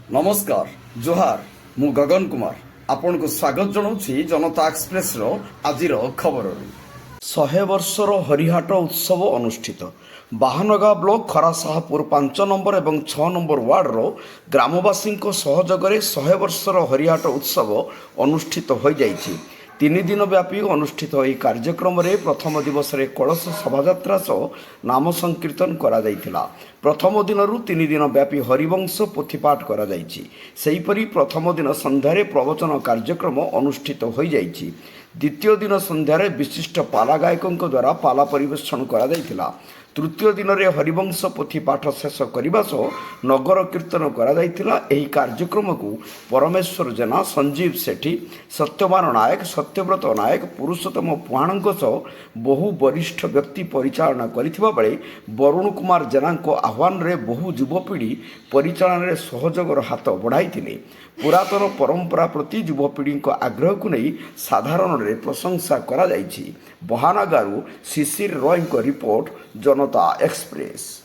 नमस्कार जोहार मु गगन कुमार आपण को स्वागत जनाऊँगी जनता एक्सप्रेस आज खबर। 100 वर्षर हरिहाट उत्सव अनुष्ठित बाहानगाँ ब्लॉक खरासाहापुर 5 नंबर और 6 नंबर वार्डर ग्रामवासी सहयोग 100 वर्षर हरिहाट उत्सव अनुष्ठित हो जाइछि। 3 दिन व्यापी अनुष्ठित यह कार्यक्रम में प्रथम दिवस कलश शोभायात्रा सह नाम संकीर्तन करा जाइथिला। प्रथम दिन 3 दिन व्यापी हरिवंश पोथीपाठ करा जाइछि। सेहीपरि प्रथम दिन संध्यारे प्रवचन कार्यक्रम अनुष्ठित हो जाइछि। द्वितीय दिन संध्यारे विशिष्ट पाला गायकों द्वारा पाला परिवेषण करा जाइथिला। तृतीय दिन में हरिवंश पोथी पाठ शेष करने सह नगर कीर्तन करा जाइथिला। एही कार्यक्रम को परमेश्वर जेना, संजीव सेठी, सत्यवान नायक, सत्यव्रत नायक, पुरुषोत्तम पुहाणों सह बहु वरिष्ठ व्यक्ति परिचालना करथिबा बेले वरुण कुमार जेना आह्वान में बहु युवपीढ़ी परिचालन में सहयोगर हाथ बढ़ाई। पुरातन परंपरा प्रति युवपीढ़ी आग्रह को नहीं साधारण प्रशंसा करा जाइछि। बहानगारू शिशिर रॉय रिपोर्ट जनता एक्सप्रेस।